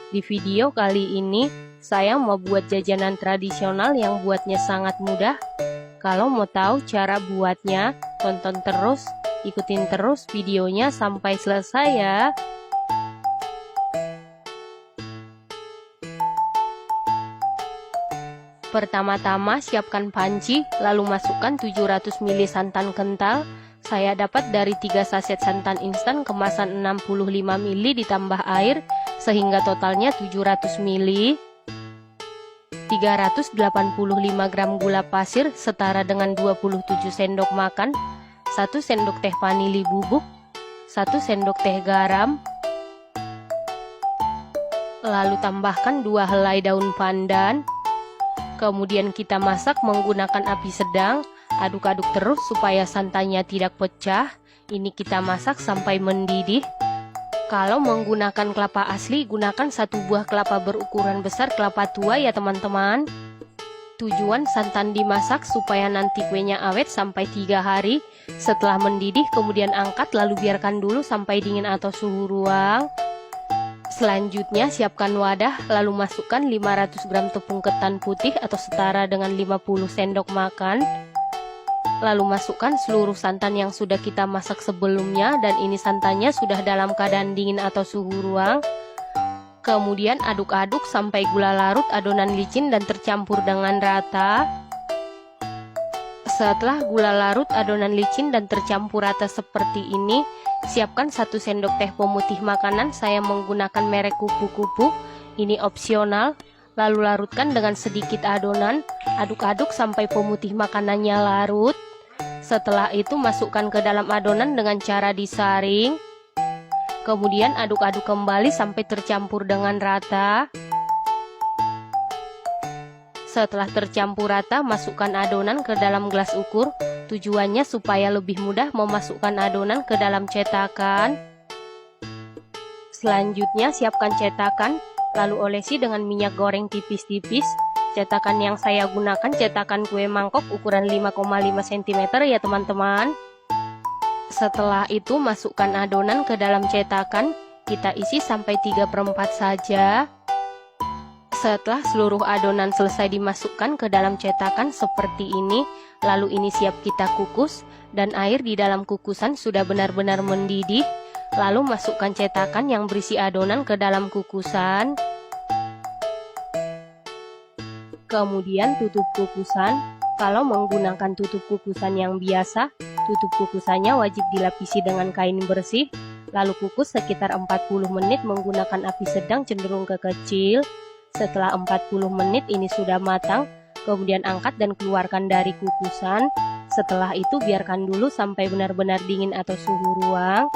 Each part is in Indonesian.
Di video kali ini, saya mau buat jajanan tradisional yang buatnya sangat mudah. Kalau mau tahu cara buatnya, tonton terus, ikutin terus videonya sampai selesai ya. Pertama-tama siapkan panci, lalu masukkan 700 ml santan kental. Saya dapat dari 3 saset santan instan kemasan 65 ml ditambah air, sehingga totalnya 700 ml. 385 gram gula pasir setara dengan 27 sendok makan, 1 sendok teh vanili bubuk, 1 sendok teh garam. Lalu tambahkan 2 helai daun pandan. Kemudian kita masak menggunakan api sedang, aduk-aduk terus supaya santannya tidak pecah. Ini kita masak sampai mendidih. Kalau menggunakan kelapa asli, gunakan 1 buah kelapa berukuran besar kelapa tua ya teman-teman. Tujuan santan dimasak supaya nanti kuenya awet sampai 3 hari. Setelah mendidih kemudian angkat lalu biarkan dulu sampai dingin atau suhu ruang. Selanjutnya siapkan wadah, lalu masukkan 500 gram tepung ketan putih atau setara dengan 50 sendok makan. Lalu masukkan seluruh santan yang sudah kita masak sebelumnya, dan ini santannya sudah dalam keadaan dingin atau suhu ruang. Kemudian aduk-aduk sampai gula larut adonan licin dan tercampur dengan rata. Setelah gula larut adonan licin dan tercampur rata seperti ini, siapkan 1 sendok teh pemutih makanan. Saya menggunakan merek kupu-kupu, ini opsional. Lalu larutkan dengan sedikit adonan, aduk-aduk sampai pemutih makanannya larut. Setelah itu masukkan ke dalam adonan dengan cara disaring. Kemudian aduk-aduk kembali sampai tercampur dengan rata. Setelah tercampur rata, masukkan adonan ke dalam gelas ukur. Tujuannya supaya lebih mudah memasukkan adonan ke dalam cetakan. Selanjutnya siapkan cetakan, lalu olesi dengan minyak goreng tipis-tipis. Cetakan yang saya gunakan cetakan kue mangkok ukuran 5,5 cm ya teman-teman. Setelah itu masukkan adonan ke dalam cetakan, kita isi sampai 3/4 saja. Setelah seluruh adonan selesai dimasukkan ke dalam cetakan seperti ini, lalu ini siap kita kukus, dan air di dalam kukusan sudah benar-benar mendidih. Lalu masukkan cetakan yang berisi adonan ke dalam kukusan. Kemudian tutup kukusan. Kalau menggunakan tutup kukusan yang biasa, tutup kukusannya wajib dilapisi dengan kain bersih. Lalu kukus sekitar 40 menit menggunakan api sedang cenderung ke kecil. Setelah 40 menit ini sudah matang, kemudian angkat dan keluarkan dari kukusan. Setelah itu biarkan dulu sampai benar-benar dingin atau suhu ruang.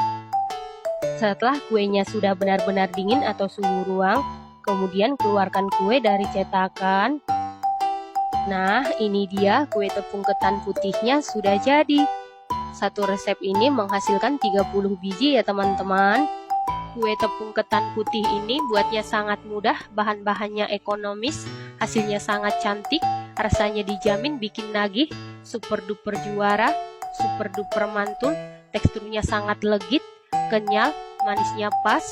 Setelah kuenya sudah benar-benar dingin atau suhu ruang, kemudian keluarkan kue dari cetakan. Nah, ini dia kue tepung ketan putihnya sudah jadi. Satu resep ini menghasilkan 30 biji ya teman-teman. Kue tepung ketan putih ini buatnya sangat mudah, bahan-bahannya ekonomis, hasilnya sangat cantik, rasanya dijamin bikin nagih, super duper juara, super duper mantul, teksturnya sangat legit, kenyal, manisnya pas,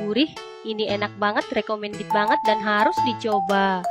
gurih, ini enak banget, recommended banget dan harus dicoba.